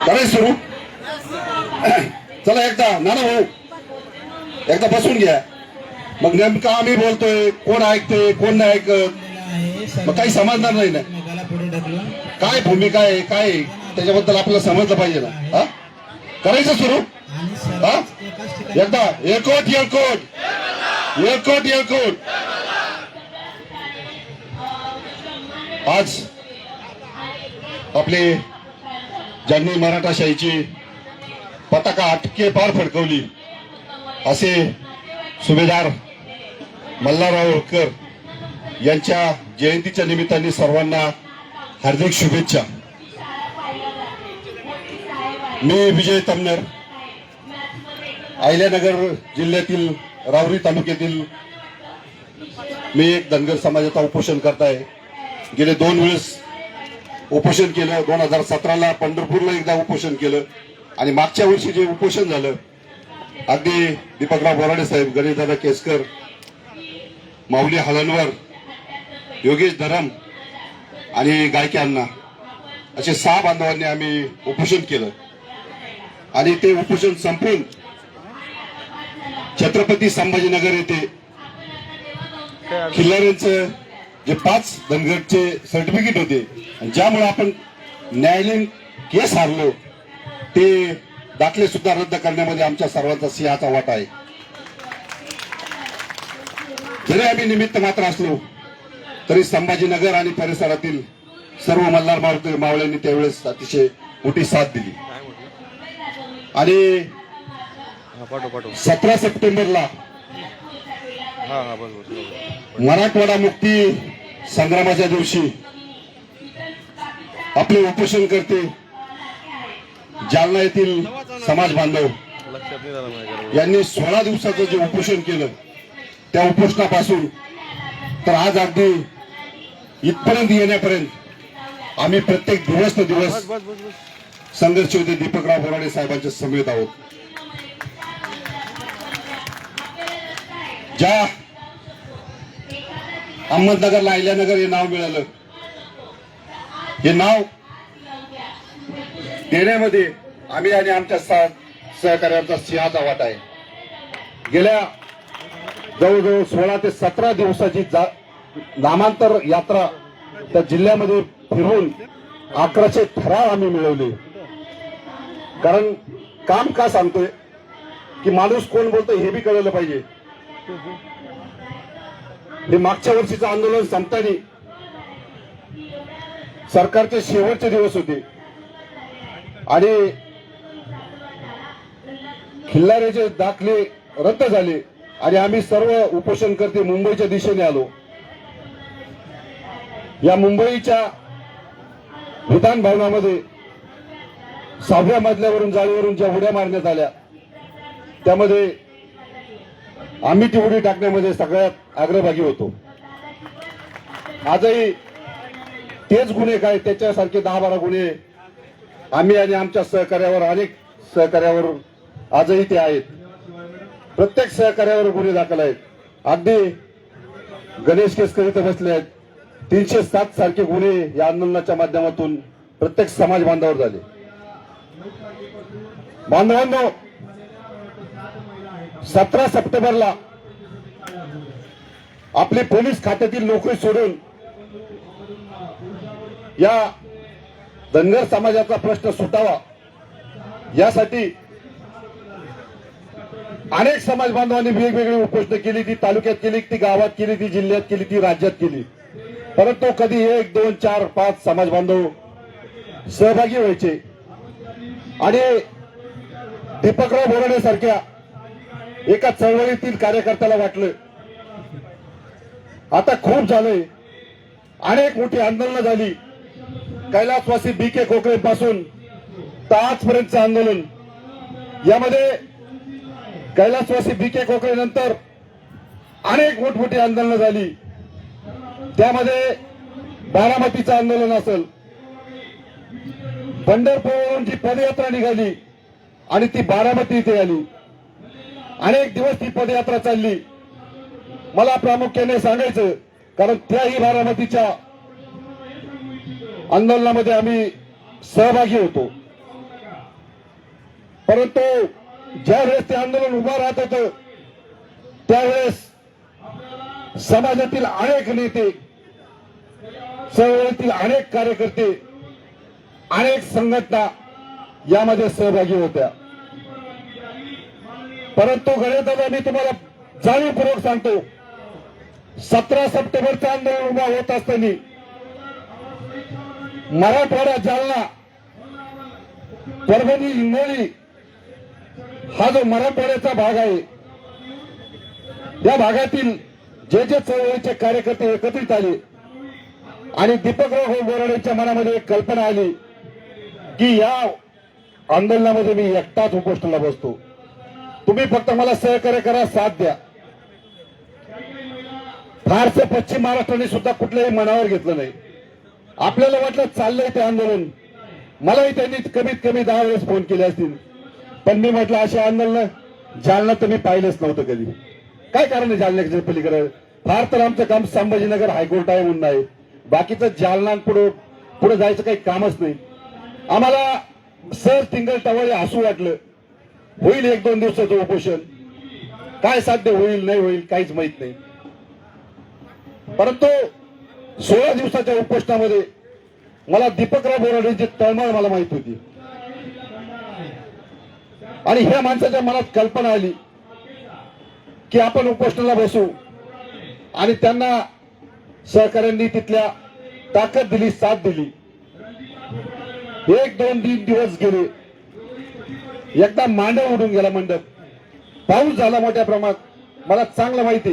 करायचं सुरू. चला एकदा नाना भाऊ एकदा बसून घ्या. मग नेमका आम्ही बोलतोय कोण ऐकतोय कोण नाही ऐकत मग काही समजणार नाही ना. काय भूमिका आहे काय त्याच्याबद्दल आपल्याला समजलं पाहिजे ना. हा करायचं सुरू. हा एकदा एकवट एकवट एकवट एकवट. आज आपले ज्यांनी मराठाशाहीची पताका अटके पार फडकवली असे सुभेदार मल्हारराव होळकर यांच्या जयंतीच्या निमित्ताने सर्वांना हार्दिक शुभेच्छा. मी विजय तमनर अहिल्यानगर जिल्ह्यातील राहुरी तालुक्यातील मी एक धनगर समाजाचा उपोषण करताय. गेले 2 वेळेस उपोषण केलं. 2017ला पंढरपूरला एकदा उपोषण केलं आणि मागच्या वर्षी जे उपोषण झालं अगदी दीपकराव बोराडे साहेब, गणेशदादा केसकर, माऊली हलनवर, योगेश धरम आणि गायके अण्णा असे 6 बांधवांनी आम्ही उपोषण केलं आणि ते उपोषण संपून छत्रपती संभाजीनगर येथे खिल्लाऱ्यांचं जे 5 धनगरचे सर्टिफिकेट होते ज्यामुळे आपण न्यायालयीन केस हारलो ते दाखले सुद्धा रद्द करण्यामध्ये आमच्या सर्वांचा सिंहाचा वाटा आहे. जरी आम्ही निमित्त मात्र असलो तरी संभाजीनगर आणि परिसरातील सर्व मल्हार मावळ्यांनी त्यावेळेस अतिशय मोठी साथ दिली आणि 17 सप्टेंबरला मराठवाडा मुक्ती संग्रामाच्या दिवशी आपले उपोषण करते जालना येथील समाज बांधव यांनी 16 दिवसाचं जे उपोषण केलं त्या उपोषणापासून तर आज अगदी इथपर्यंत येण्यापर्यंत आम्ही प्रत्येक दिवस न दिवस संघर्ष होते दीपकराव बोराडे साहेबांच्या समेत आहोत. ज्या अहमदनगरला अहिल्यानगर हे नाव मिळालं हे नाव देण्यामध्ये आम्ही आणि आमच्या सहकार्यांचा सिंहाचा वाटा आहे. गेल्या जवळजवळ 16 ते 17 दिवसाची नामांतर यात्रा त्या जिल्ह्यामध्ये फिरून 1100 ठराव आम्ही मिळवले. कारण काम का सांगतोय की माणूस कोण बोलतोय हे बी कळलं पाहिजे. हे मागच्या वर्षीचं आंदोलन संपताना सरकारचे शेवटचे दिवस होते आणि खिल्लाऱ्याचे दाखले रद्द झाले आणि आम्ही सर्व उपोषणकर्ते मुंबईच्या दिशेने आलो. या मुंबईच्या विधान भवनामध्ये 6व्या मजल्यावरून जाळीवरून ज्या उड्या मारण्यात आल्या त्यामध्ये आम्ही ती उडी टाकण्यामध्ये सगळ्यात अग्रभागी होतो. आजही तेच गुन्हे काय त्याच्यासारखे 10-12 गुन्हे आम्ही आणि आमच्या सहकार्यावर अनेक सहकार्यावर आजही ते आहेत. प्रत्येक सहकार्यावर गुन्हे दाखल आहेत. अगदी गणेश केसकर इथं बसले आहेत. 307 सारखे गुन्हे या आंदोलनाच्या माध्यमातून प्रत्येक समाज बांधावर झाले. बांधवांनो 17 सप्टेंबरला आपली पोलीस खात्यातील नोकरी सोडून या धनगर समाजाचा प्रश्न सुटावा यासाठी अनेक समाज बांधवांनी वेगवेगळी उपोषणं केली. ती तालुक्यात केली, ती गावात केली, ती जिल्ह्यात केली, ती राज्यात केली. परंतु कधी 1, 2, 4, 5 समाज बांधव सहभागी व्हायचे आणि दीपकराव बोराडे सारख्या एका चळवळीतील कार्यकर्त्याला वाटलं आता खूप झालंय. अनेक मोठी आंदोलनं झाली. कैलासवासी BK कोकळे पासून तर आजपर्यंतचं आंदोलन यामध्ये कैलासवासी BK कोकळे नंतर अनेक मोठमोठी आंदोलनं झाली. त्यामध्ये बारामतीचं आंदोलन असेल, पंढरपूरवरून जी पदयात्रा निघाली आणि ती बारामती इथे आली. अनेक दिवस ती पदयात्रा चालली. मला प्रामुख्याने सांगायचं कारण त्याही बारामतीच्या आंदोलनामध्ये आम्ही सहभागी होतो. परंतु ज्यावेळेस ते आंदोलन उभं राहत होतं त्यावेळेस समाजातील अनेक नेते, चळवळीतील अनेक कार्यकर्ते, अनेक संघटना यामध्ये सहभागी होत्या. परंतु गणेशदादा, मी तुम्हाला जाणीवपूर्वक सांगतो, 17 सप्टेंबरचं आंदोलन उभा होत असताना मराठवाडा, जालना, परभणी, हिंगोली हा जो मराठवाड्याचा भाग आहे, या भागातील जे जे चळवळीचे कार्यकर्ते एकत्रित आले आणि दीपकराव बोराडेंच्या मनामध्ये एक कल्पना आली की या आंदोलनामध्ये मी एकटाच उपोषणाला बसतो, तुम्ही फक्त मला सहकार्य करा, साथ द्या. फारसं पश्चिम महाराष्ट्राने सुद्धा कुठल्याही मनावर घेतलं नाही. आपल्याला वाटलं चाललंय ते आंदोलन. मलाही त्यांनी कमीत कमी 10 वेळेस फोन केले असतील, पण मी म्हटलं असे आंदोलन जालना तर मी पाहिलंच नव्हतं कधी. काय कारण आहे जालन्याच्या पलीकडे? फार तर आमचं काम संभाजीनगर हायकोर्ट आहे म्हणून आहे, बाकीचं जालना पुढे जायचं काही कामच नाही. आम्हाला सर तिंगल टवाळे हसू वाटलं, होईल 1-2 दिवसाचं उपोषण, काय साध्य होईल नाही होईल काहीच माहित नाही. परंतु 16 दिवसाच्या उपोषणामध्ये मला दीपकराव बोराडेंची तळमळ मला माहित होती आणि ह्या माणसाच्या मनात कल्पना आली की आपण उपोषणाला बसू आणि त्यांना सहकाऱ्यांनी तिथल्या ताकद दिली, साथ दिली. 1-2 दिवस गेले, एकदा मांडव उडून गेला मंडप, पाऊस झाला मोठ्या प्रमाणात. मला चांगलं माहिती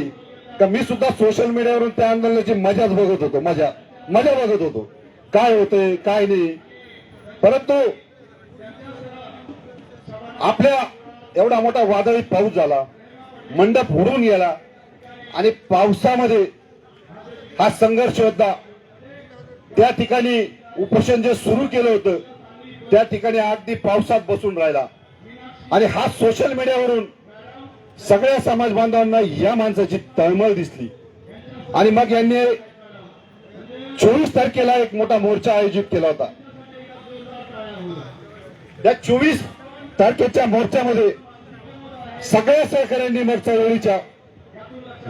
का मी सुद्धा सोशल मीडियावरून त्या आंदोलनाची मजाच बघत होतो, मजा बघत होतो, काय होतंय काय नाही. परंतु आपल्या एवढा मोठा वादळी पाऊस झाला, मंडप उडून गेला आणि पावसामध्ये हा संघर्ष होता. त्या ठिकाणी उपोषण जे सुरू केलं होतं त्या ठिकाणी अगदी पावसात बसून राहिला आणि हा सोशल मीडियावरून सगळ्या समाज बांधवांना या माणसाची तळमळ दिसली आणि मग यांनी 24 तारखेला एक मोठा मोर्चा आयोजित केला होता. त्या 24 तारखेच्या मोर्चामध्ये सगळ्या सहकाऱ्यांनी मग चळवळीच्या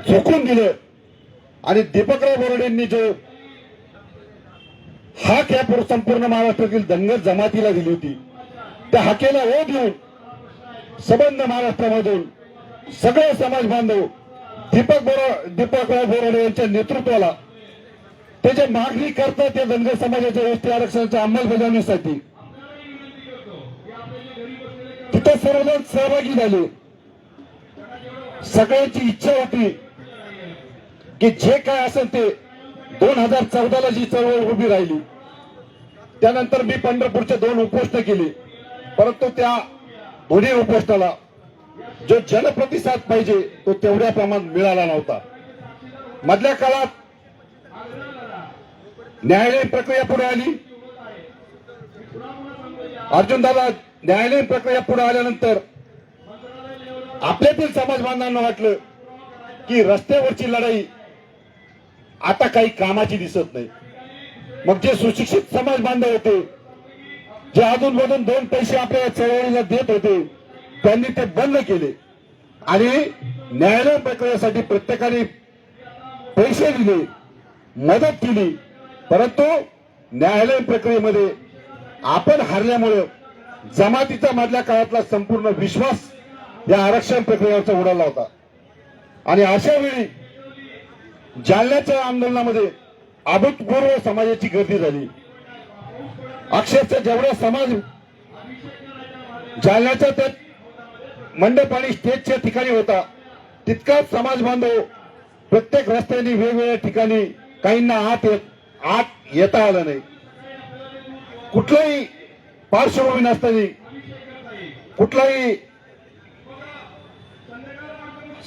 झोकून दिलं आणि दीपकराव बोराडेंनी जो हाक या संपूर्ण महाराष्ट्रातील धनगर जमातीला दिली होती, त्या हाकेला ओ देऊन संबंध महाराष्ट्रामधून सगळे समाज बांधव दीपकराव बोराडे यांच्या नेतृत्वाला ते जे मागणी करतात त्या धनगर समाजाच्या एसटी आरक्षणाच्या अंमलबजावणीसाठी तिथे सर्वजण सहभागी झाले. सगळ्यांची इच्छा होती की जे काय असेल ते 2014ला जी चळवळ उभी राहिली त्यानंतर मी पंढरपूरचे 2 उपोषण केली, परंतु त्या दोन्ही उपोषणाला जो जनप्रतिसाद पाहिजे तो तेवढ्या प्रमाणात मिळाला नव्हता. मधल्या काळात न्यायालयीन प्रक्रिया पुढे आली. अर्जुनदादा, न्यायालयीन प्रक्रिया पुढे आल्यानंतर आपल्यातील समाज बांधवांना वाटलं की रस्त्यावरची लढाई आता काही कामाची दिसत नाही. मग जे सुशिक्षित समाज बांधव होते, जे अधूनमधून 2 पैसे आपल्या चळवळीला देत होते, त्यांनी ते बंद केले आणि न्यायालयीन प्रक्रियेसाठी प्रत्येकाने पैसे दिले, मदत केली. परंतु न्यायालयीन प्रक्रियेमध्ये आपण हारल्यामुळे जमातीचा मधल्या काळातला संपूर्ण विश्वास या आरक्षण प्रक्रियेवरचा उडाला होता आणि अशा वेळी जालन्याच्या आंदोलनामध्ये अभूतपूर्व समाजाची गर्दी झाली. अक्षरशः जेवढा समाज जालन्याच्या त्या मंडप आणि स्टेजच्या ठिकाणी होता तितकाच समाज बांधव प्रत्येक रस्त्याने वेगवेगळ्या ठिकाणी, काहींना आत येता आलं नाही. कुठलाही पार्श्वभूमी नसताना, कुठलाही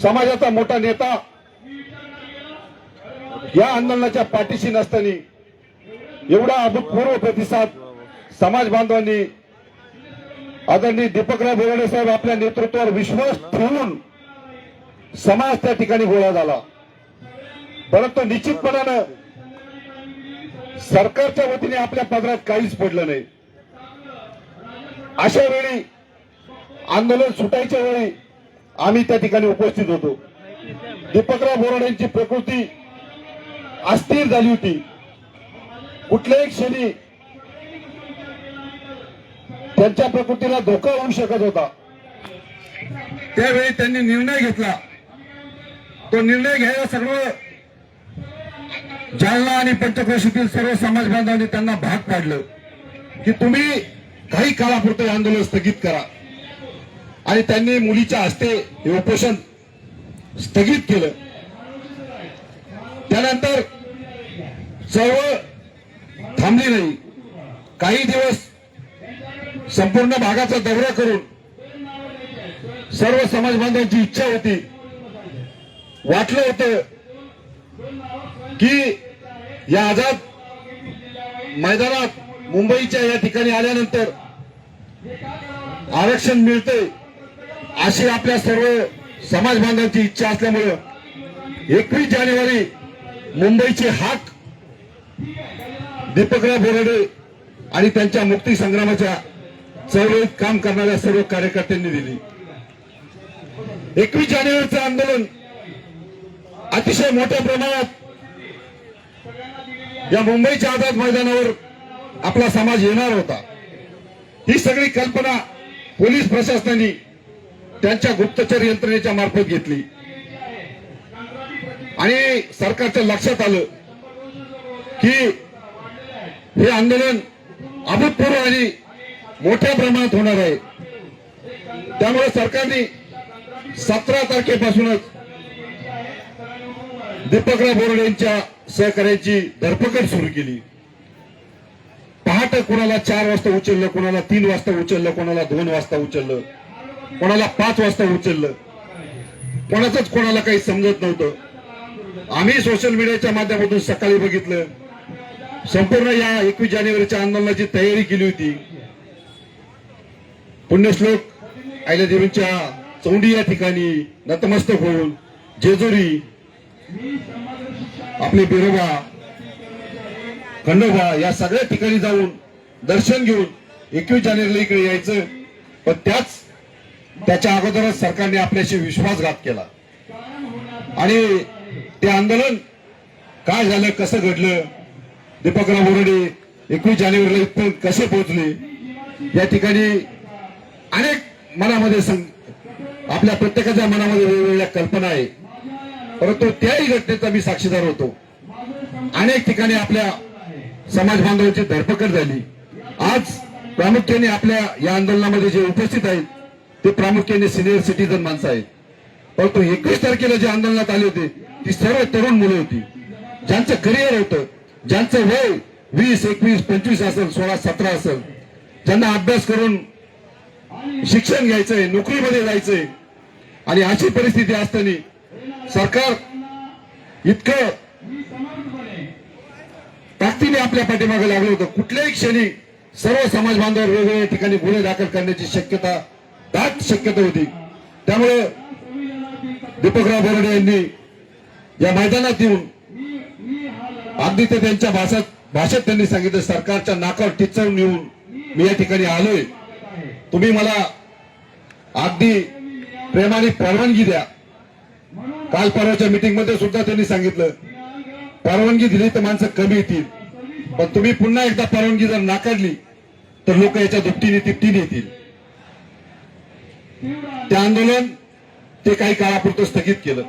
समाजाचा मोठा नेता या आंदोलनाच्या पाठीशी नसताना एवढा अभूतपूर्व प्रतिसाद समाज बांधवांनी आदरणीय दीपकराव बोराडे साहेब आपल्या नेतृत्वावर विश्वास ठेवून समाज त्या ठिकाणी गोळा झाला. परंतु निश्चितपणानं सरकारच्या वतीने आपल्या पदरात काहीच पडलं नाही. अशा वेळी आंदोलन सुटायच्या वेळी आम्ही त्या ठिकाणी उपस्थित होतो. दीपकराव बोराडेंची प्रकृती अस्थिर झाली होती. कुठल्याही क्षणी त्यांच्या प्रकृतीला धोका होऊ शकत होता. त्यावेळी त्यांनी निर्णय घेतला. तो निर्णय घ्यायला सगळं जालना आणि पंचक्रोशीतील सर्व समाज बांधवांनी त्यांना भाग पाडलं की तुम्ही काही काळापुरतं हे आंदोलन स्थगित करा. आणि त्यांनी मुलीच्या हस्ते हे उपोषण स्थगित केलं. त्यानंतर चळवळ थांबली नाही. काही दिवस संपूर्ण भागाचा दौरा करून सर्व समाज बांधवांची इच्छा होती, वाटलं होतं की या आझाद मैदानात मुंबईच्या या ठिकाणी आल्यानंतर आरक्षण मिळते अशी आपल्या सर्व समाज बांधवांची इच्छा असल्यामुळे 21 जानेवारी मुंबईची हाक दीपकराव बोराडे आणि त्यांच्या मुक्ती संग्रामाच्या चळवळीत काम करणाऱ्या सर्व कार्यकर्त्यांनी दिली. 21 जानेवारीचं आंदोलन अतिशय मोठ्या प्रमाणात या मुंबईच्या आझाद मैदानावर आपला समाज येणार होता. ही सगळी कल्पना पोलीस प्रशासनाने त्यांच्या गुप्तचर यंत्रणेच्या मार्फत घेतली आणि सरकारच्या लक्षात आलं की हे आंदोलन अभूतपूर्व आणि मोठ्या प्रमाणात होणार आहे. त्यामुळे सरकारने 17 तारखेपासूनच दीपकराव बोराडे यांच्या सहकार्याची धरपकड सुरू केली. पहाटे कोणाला 4 वाजता उचललं, कोणाला 3 वाजता उचललं, कोणाला 2 वाजता उचललं, कोणाला 5 वाजता उचललं. कोणाचंच कोणाला काही समजत नव्हतं. आम्ही सोशल मीडियाच्या माध्यमातून सकाळी बघितलं, संपूर्ण या 21 जानेवारीच्या आंदोलनाची तयारी केली होती. पुण्यश्लोक अहिल्यादेवींच्या चौंडी या ठिकाणी नतमस्तक होऊन जेजुरी, आपले बिरोबा, खंडोबा या सगळ्या ठिकाणी जाऊन दर्शन घेऊन 21 जानेवारीला इकडे यायचं. पण त्याच्या अगोदरच सरकारने आपल्याशी विश्वासघात केला आणि ते आंदोलन काय झालं, कसं घडलं, दीपकराव बोराडे 21 जानेवारीला इथपर्यंत कसे पोहोचले, या ठिकाणी अनेक मनामध्ये आपल्या प्रत्येकाच्या मनामध्ये वेगवेगळ्या कल्पना आहे. परंतु त्याही घटनेचा मी साक्षीदार होतो. अनेक ठिकाणी आपल्या समाज बांधवांची धरपकड झाली. आज प्रामुख्याने आपल्या या आंदोलनामध्ये जे उपस्थित आहेत ते प्रामुख्याने सिनियर सिटीजन माणसं आहेत. परंतु 21 तारखेला जे आंदोलनात आले होते ती सर्व तरुण मुलं होती, ज्यांचं करिअर होतं, ज्यांचं वय 20, 21, 25 असेल, 16, 17 असेल, ज्यांना अभ्यास करून शिक्षण घ्यायचंय, नोकरीमध्ये जायचंय. आणि अशी परिस्थिती असताना सरकार इतकं ताकदीने आपल्या पाठीमागे लागलं होतं. कुठल्याही क्षणी सर्व समाज बांधवांवर वेगवेगळ्या ठिकाणी गुन्हे दाखल करण्याची शक्यता, दाट शक्यता होती. त्यामुळे दीपकराव बोराडे यांनी या मैदानात येऊन अगदी ते त्यांच्या भाषेत त्यांनी सांगितलं, सरकारच्या नाकावर टिचवून येऊन मी या ठिकाणी आलोय, तुम्ही मला अगदी प्रेमाने परवानगी द्या. काल परवाच्या मीटिंग मध्ये सुद्धा त्यांनी सांगितलं, परवानगी दिली तर माणसं कमी येतील, पण तुम्ही पुन्हा एकदा परवानगी जर नाकारली तर लोक याच्या दुपटीने तिपटीने येतील. ते आंदोलन ते काही काळापुरतं स्थगित केलं.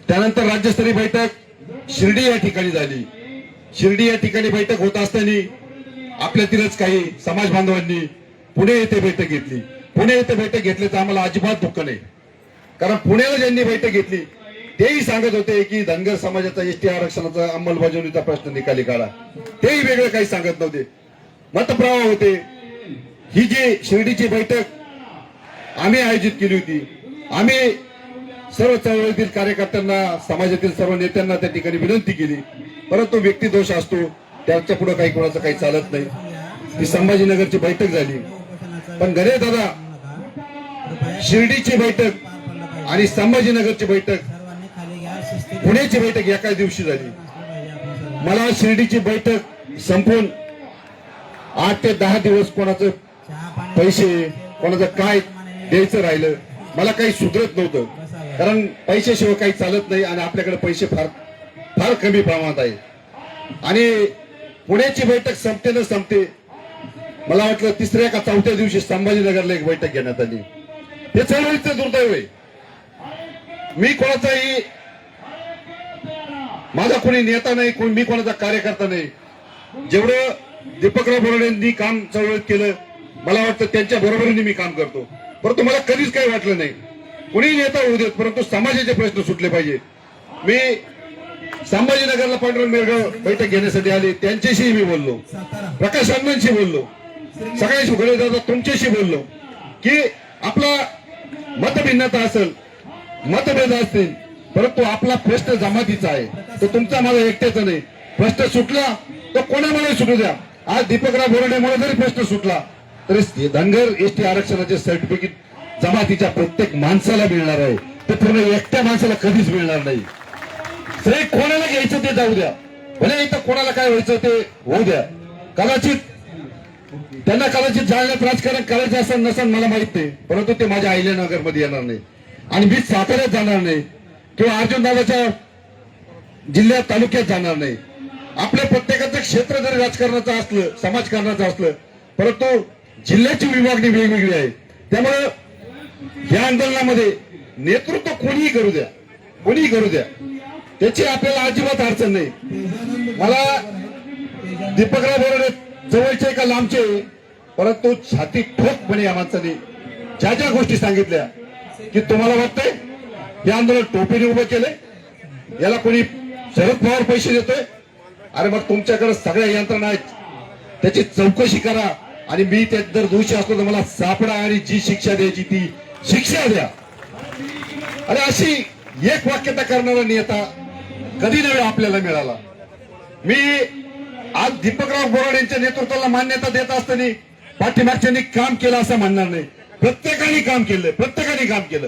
त्यानंतर राज्यस्तरीय बैठक शिर्डी या ठिकाणी झाली. शिर्डी या ठिकाणी बैठक होत असताना आपल्यातीलच काही समाज बांधवांनी पुणे येथे बैठक घेतली. पुणे येथे बैठक घेतल्याचं आम्हाला अजिबात दुःख नाही, कारण पुण्याला ज्यांनी बैठक घेतली तेही सांगत होते की धनगर समाजाचा एसटी आरक्षणाचा अंमलबजावणीचा प्रश्न निकाली काढा. तेही वेगळं काही सांगत नव्हते, मतप्रवाह होते. ही जी शिर्डीची बैठक आम्ही आयोजित केली होती, आम्ही सर्व चळवळीतील कार्यकर्त्यांना, समाजातील सर्व नेत्यांना त्या ठिकाणी विनंती केली, परंतु व्यक्ती दोष असतो, त्याच्या पुढे काही कोणाचं काही चालत नाही. ही संभाजीनगरची बैठक झाली. पण गणे दादा, शिर्डीची बैठक आणि संभाजीनगरची बैठक, पुण्याची बैठक एकाच दिवशी झाली. मला शिर्डीची बैठक संपून 8 ते 10 दिवस कोणाचं पैसे, कोणाचं काय द्यायचं राहिलं मला काही सुधरत नव्हतं, कारण पैशाशिवाय काही चालत नाही आणि आपल्याकडे पैसे फार फार कमी प्रमाणात आहे. आणि पुण्याची बैठक संपते न संपते मला वाटलं तिसऱ्या का चौथ्या दिवशी संभाजीनगरला एक बैठक घेण्यात आली. हे चळवळीचं दुर्दैव आहे. मी कोणाचाही माझा कोणी नेता नाही, मी कोणाचा कार्यकर्ता नाही. जेवढं दीपकराव बोराडेंनी काम चळवळीत केलं मला वाटतं त्यांच्या बरोबरीने मी काम करतो, परंतु मला कधीच काही वाटलं नाही कोणी नेता होऊ देत, परंतु समाजाचे प्रश्न सुटले पाहिजे. मी संभाजीनगरला पांडुरंग मेळगाव बैठक घेण्यासाठी आले, त्यांच्याशी मी बोललो, प्रकाश अण्णांशी बोललो, सगळ्यांशी घडे दादा तुमच्याशी बोललो की आपला मतभिन्नता असेल, मतभेद असतील, परंतु आपला प्रश्न जमातीचा आहे, तो तुमचा माझा एकट्याचा नाही. प्रश्न सुटला तो कोणामुळे सुटू द्या. आज दीपकराव बोराडेमुळे जरी प्रश्न सुटला तरी धनगर एसटी आरक्षणाचे सर्टिफिकेट जमातीच्या प्रत्येक माणसाला मिळणार आहे, ते पूर्ण एकट्या माणसाला कधीच मिळणार नाही. श्रेय कोणाला घ्यायचं ते जाऊ द्या, भले इथं कोणाला काय व्हायचं ते होऊ द्या. त्यांना कदाचित जाळण्यात राजकारण करायचं असं नसन मला माहित नाही, परंतु ते माझ्या अहिल्यानगर मध्ये येणार नाही आणि मी साताऱ्यात जाणार नाही किंवा अर्जुनदादाच्या जिल्ह्यात तालुक्यात जाणार नाही. आपल्या प्रत्येकाचं क्षेत्र जरी राजकारणाचं असलं, समाजकारणाचं असलं, परंतु जिल्ह्याची विभागणी वेगवेगळी आहे. त्यामुळं या आंदोलनामध्ये नेतृत्व कोणीही करू द्या, कोणीही करू द्या, त्याची आपल्याला अजिबात अडचण नाही. मला दीपकराव बोराडे जवळचे का लांबचे, परंतु छाती ठोकपणे या माणसाने ज्या ज्या गोष्टी सांगितल्या की तुम्हाला वाटतंय हे आंदोलन टोपीने उभं केलंय, याला कोणी शरद पवार पैसे देतोय, अरे मग तुमच्याकडे सगळ्या यंत्रणा आहेत, त्याची चौकशी करा आणि मी त्यात जर दोषी असलो तर मला सापडा आणि जी शिक्षा द्यायची ती शिक्षा द्या. अरे अशी एक वाक्यता करणारा नेता कधी नव्हे आपल्याला मिळाला. मी आज दीपकराव बोराडेंच्या नेतृत्वाला मान्यता देत असताना पाठीमागच्यांनी काम केलं असं म्हणणार नाही, प्रत्येकाने काम केलं, प्रत्येकाने काम केलं.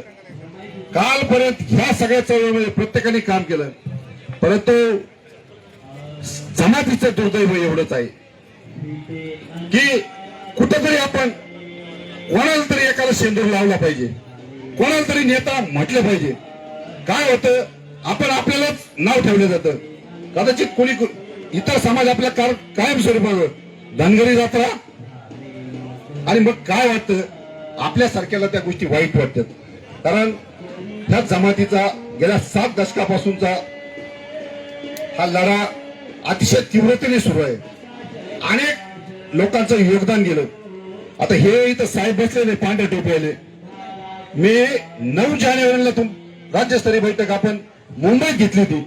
कालपर्यंत ह्या सगळ्या चळवळीमध्ये प्रत्येकाने काम केलं, परंतु जमातीचं दुर्दैव एवढंच आहे की कुठंतरी आपण कोणाला तरी एकाला शेंदूर लावला पाहिजे, कोणाला तरी नेता म्हटलं पाहिजे. काय होतं, आपण आपल्यालाच नाव ठेवलं जातं. कदाचित कोणी इतर समाज आपल्या कायमस्वरूपावर धनगरी जात्रा, आणि मग काय वाटतं आपल्यासारख्याला त्या गोष्टी वाईट वाटतात, कारण ह्या जमातीचा गेल्या 7 दशकापासूनचा हा लढा अतिशय तीव्रतेने सुरू आहे. अनेक लोकांचं योगदान गेलं. आता हे इथं साहेब बसलेले पांढऱ्या टोपीवाले, मी 9 जानेवारीला राज्यस्तरीय बैठक आपण मुंबईत घेतली होती,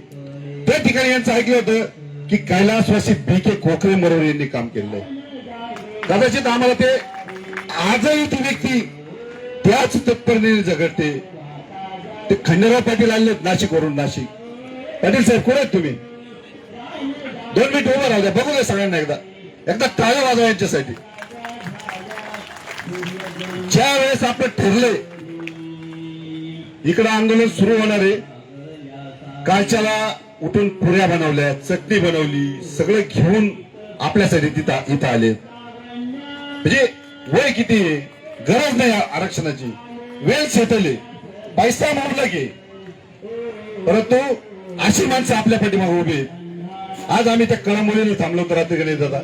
त्या ठिकाणी यांचं ऐकलं होतं की कैलासवासी बी.के. कोकरे मरोर यांनी काम केलंय. कदाचित आम्हाला ते आजही ती व्यक्ती त्याच तत्परतेने झगडते. ते खंडेराव पाटील आले नाशिकवरून. नाशिक पाटील साहेब कोण आहेत तुम्ही? 2 मिनिट उभं राहू द्या, बघू द्या सगळ्यांना एकदा टाळ्या वाजवा यांच्यासाठी. ज्या वेळेस आपलं ठरलंय इकडं आंदोलन सुरू होणार आहे, कालच्याला उठून पुऱ्या बनवल्या, चटणी बनवली, सगळं घेऊन आपल्यासाठी इथं आले. म्हणजे वय किती, गरज नाही आरक्षणाची, वेळ सेटले, पैसा मोडला की, परंतु अशी माणसं आपल्या पाठीमागे उभी. आज आम्ही त्या कळंबोलीला थांबलो तर रात्री गणेश दादा,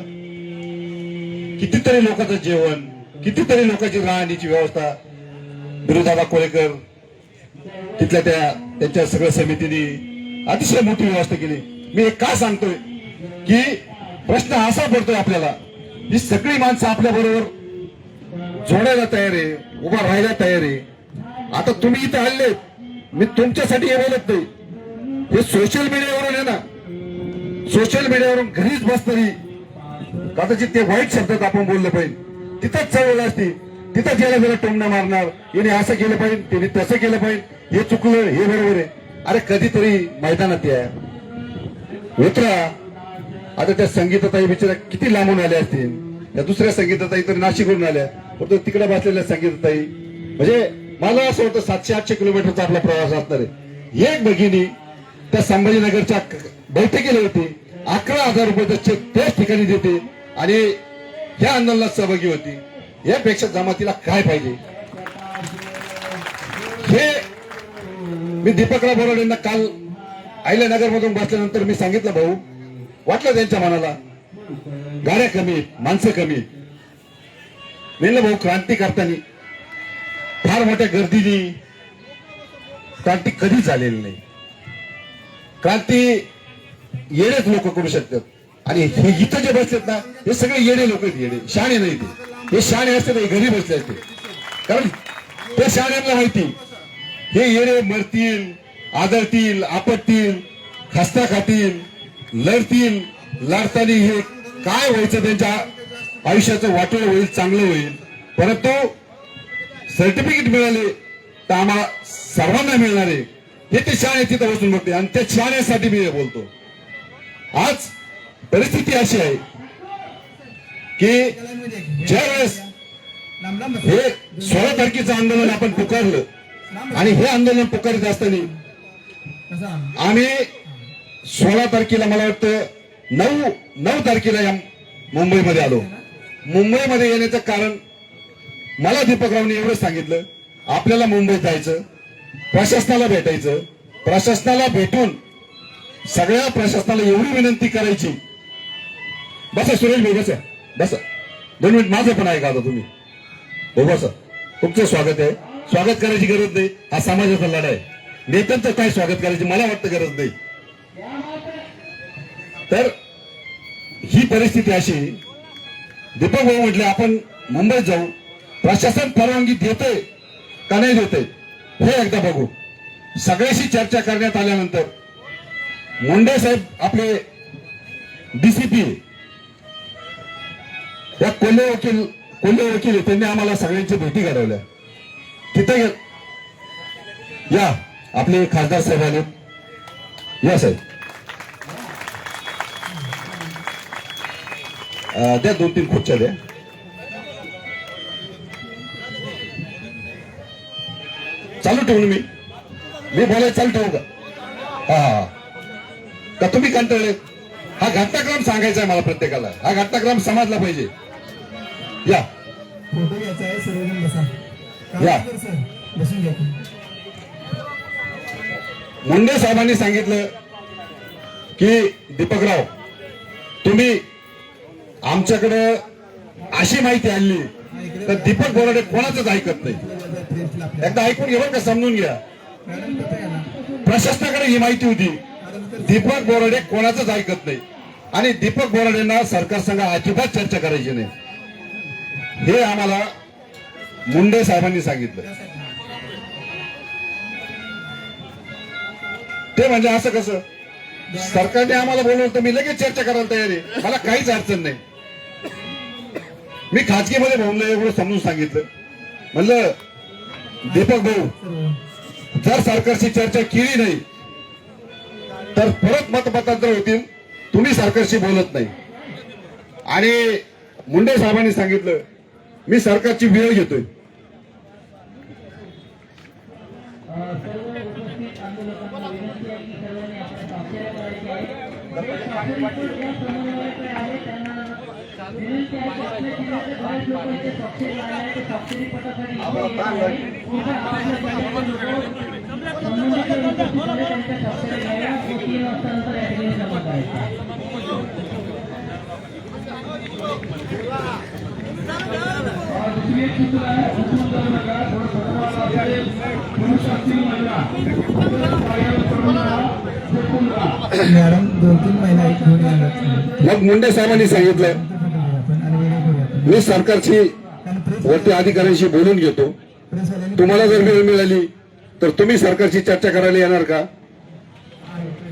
कितीतरी लोकांचं जेवण, कितीतरी लोकांची राहण्याची व्यवस्था बिरुदादा कोळेकर तिथल्या त्यांच्या सगळ्या समितीने अतिशय मोठी व्यवस्था केली. मी एक का सांगतोय की प्रश्न असा पडतोय आपल्याला, ही सगळी माणसं आपल्या बरोबर जोडायला तयार आहे, उभा राहायला तयार आहे. आता तुम्ही इथं आले, मी तुमच्यासाठी हे बोलत नाही, हे सोशल मीडियावरून आहे ना, सोशल मीडियावरून घरीच बसणारी कदाचित ते वाईट शब्दात आपण बोललं पाहिजे, तिथंच चळवळ असते, तिथंच याला जरा टोमणा मारणार, याने असं केलं पाहिजे, त्याने तसं केलं पाहिजे, हे चुकलं, हे बरोबर आहे. अरे कधीतरी मैदानात या, उतरा. आता त्या संगीताताई बिचारा किती लांबून आल्या असतील, त्या दुसऱ्या संगीताताई तर नाशिकवरून आल्या, परंतु तिकडे बसलेल्या संगीताताई, म्हणजे मला असं होतं 700-800 किलोमीटरचा आपला प्रवास असणार आहे. एक भगिनी त्या संभाजीनगरच्या बैठकीला होती, 11,000 रुपयाचं चेक त्याच ठिकाणी देते आणि ह्या आंदोलनात सहभागी होती. यापेक्षा जमातीला काय पाहिजे? हे मी दीपकराव बोराडेंना काल अहिल्यानगर मधून बसल्यानंतर मी सांगितलं, भाऊ वाटलं त्यांच्या मनाला गाड्या कमी आहेत, माणसं कमी आहेत. म्हणलं भाऊ क्रांती करताना फार मोठ्या गर्दीने क्रांती कधी झालेली नाही. क्रांती येडेच लोक करू शकतात. आणि हे इथं जे बसलेत ना हे सगळे येडे लोक आहेत. येडे शहाणे नाही ते. हे शहाणे असते ते घरी बसले असते. कारण ते शहाण्यांना माहिती हे येडे मरतील, आदळतील, आपटतील, खस्ता खातील, लढतील. लढताना हे काय व्हायचं त्यांच्या आयुष्याचं वाटोळ होईल, चांगलं होईल. परंतु सर्टिफिकेट मिळाले तर आम्हाला सर्वांना मिळणार आहे हे ते शहाणे तिथं बसून बघते. आणि त्या शहाण्यासाठी मी हे बोलतो. आज परिस्थिती अशी आहे की ज्या वेळेस हे 16 तारखेचं आंदोलन आपण पुकारलं आणि हे आंदोलन पुकारत असताना आम्ही 16 तारखेला मला वाटतं 9 तारखेला या मुंबईमध्ये आलो. मुंबईमध्ये येण्याचं कारण मला दीपकरावने एवढंच सांगितलं, आपल्याला मुंबईत जायचं, प्रशासनाला भेटायचं, प्रशासनाला भेटून सगळ्या प्रशासनाला एवढी विनंती करायची. बसा सुरेश भाई, बसा बसा 2 मिनिट माझं पण ऐका आता तुम्ही. हो बसा, तुमचं स्वागत आहे. स्वागत करायची गरज नाही, हा समाजाचा लढा आहे. नेत्यांचं काय स्वागत करायची मला वाटतं गरज नाही. तर ही परिस्थिती अशी, दीपक भाऊ म्हटले आपण मुंबईत जाऊ, प्रशासन परवानगी देतंय का नाही देतंय हे एकदा बघू. सगळ्याशी चर्चा करण्यात आल्यानंतर मुंडे साहेब आपले डीसीपी या कोल्हे वकील त्यांनी आम्हाला सगळ्यांची भेटी घडवल्या. तिथे या आपले खासदार साहेब आले. या साहेब द्या 2-3 खुर्च्या द्या. चालू ठेवून मी बोलायचं चालू ठेवू का? हा का तुम्ही कंटाळले? हा घटनाक्रम सांगायचा आहे मला प्रत्येकाला. हा घटनाक्रम समजला पाहिजे. या फोटो घ्यायचा आहे, सर्वजण बसा. या. बसून घ्या. मुंडे साहेबांनी सांगितलं की दीपकराव तुम्ही आमच्याकडे अशी माहिती आणली तर दीपक बोराडे कोणाचंच ऐकत नाही. एकदा ऐकून घ्या बरं का, समजून घ्या. प्रशासनाकडे ही माहिती होती, दीपक बोराडे कोणाचंच ऐकत नाही आणि दीपक बोराडेंना सरकार संघ अजिबात चर्चा करायची नाही हे आम्हाला मुंडे साहेबांनी सांगितलं. ते म्हणजे असं कसं, सरकारने आम्हाला बोलवलं तर मी लगेच चर्चा करायला तयार आहे, मला काहीच अडचण नाही. मी खाजगीमध्ये बोललो, एवढं समजून सांगितलं. म्हणलं दीपक भाऊ, जर सरकारशी चर्चा केली नाही तर परत मतपत्रांतर होतील, तुम्ही सरकारशी बोलत नाही. आणि मुंडे साहेबांनी सांगितलं मी सरकारची वेळ घेतोय. मॅडम 2-3 महिना एक घेऊन येणार. मग मुंडे साहेबांनी सांगितलं मी सरकारची वरती अधिकाऱ्यांशी बोलून घेतो, तुम्हाला जर वेळ मिळाली तर तुम्ही सरकारची चर्चा करायला येणार का?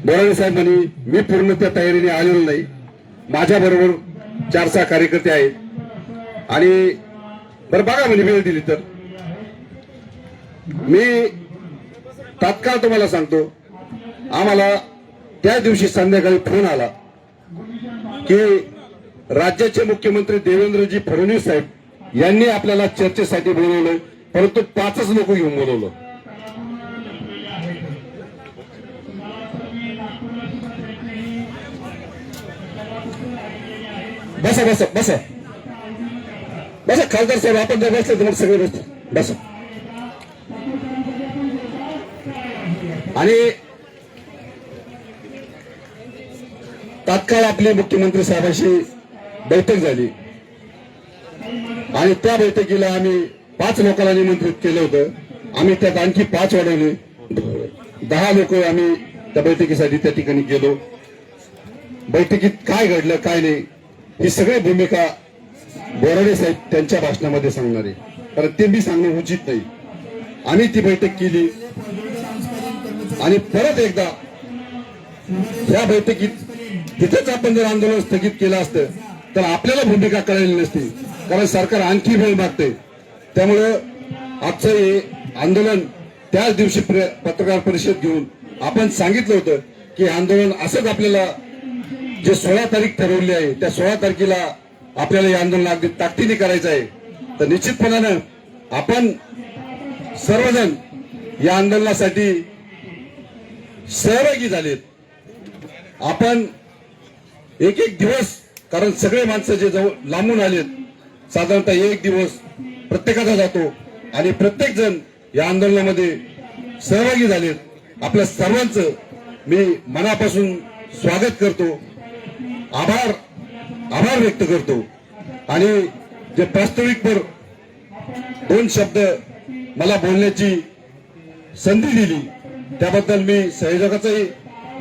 बोराडे साहेब म्हणे मी पूर्ण त्या तयारीने आलेलो नाही, माझ्या बरोबर 4-6 कार्यकर्ते आहेत आणि बरं बघा म्हणे वेळ दिली तर. मी तात्काळ तुम्हाला सांगतो, आम्हाला त्या दिवशी संध्याकाळी फोन आला की राज्याचे मुख्यमंत्री देवेंद्रजी फडणवीस साहेब यांनी आपल्याला चर्चेसाठी बोलवलं, परंतु 5च लोक घेऊन बोलवलं. बसा बसा बसा बसा खासदार साहेब, आपण जर बसले तर मग सगळे बसते. बसा. आणि तात्काळ आपली मुख्यमंत्री साहेबांशी बैठक झाली आणि त्या बैठकीला आम्ही 5 लोकांना निमंत्रित केलं होतं. आम्ही त्यात आणखी 5 वाढवले, 10 लोक आम्ही त्या बैठकीसाठी त्या ठिकाणी गेलो. बैठकीत काय घडलं काय नाही ही सगळी भूमिका बोराडे साहेब त्यांच्या भाषणामध्ये सांगणार आहे, कारण ते मी सांगणं उचित नाही. आम्ही ती बैठक केली आणि परत एकदा या बैठकीत तिथेच आपण जर आंदोलन स्थगित केलं असतं तर आपल्याला भूमिका कळलेली नसती, कारण सरकार आणखी वेळ मागते. त्यामुळं आजचं हे आंदोलन त्याच दिवशी पत्रकार परिषद घेऊन आपण सांगितलं होतं की आंदोलन असंच आपल्याला जे 16 तारीख ठरवली आहे त्या 16 तारखेला आपल्याला हे आंदोलन अगदी ताकदीने करायचं आहे. तर निश्चितपणानं आपण सर्वजण या आंदोलनासाठी सहभागी झालेत. आपण एक दिवस, कारण सगळे माणसं जे लांबून आलेत, साधारणतः 1 दिवस प्रत्येकाचा जातो आणि प्रत्येक जण या आंदोलनामध्ये सहभागी झालेत. आपल्या सर्वांचं मी मनापासून स्वागत करतो, आभार व्यक्त करतो. आणि जे प्रास्ताविकपर 2 शब्द मला बोलण्याची संधी दिली त्याबद्दल मी संयोजकाचाही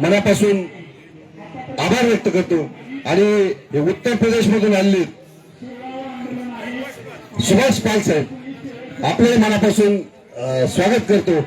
मनापासून आभार व्यक्त करतो. आणि हे उत्तर प्रदेशमधून आलेले सुभाष पाल साहेब आपले मनापासून स्वागत करतो.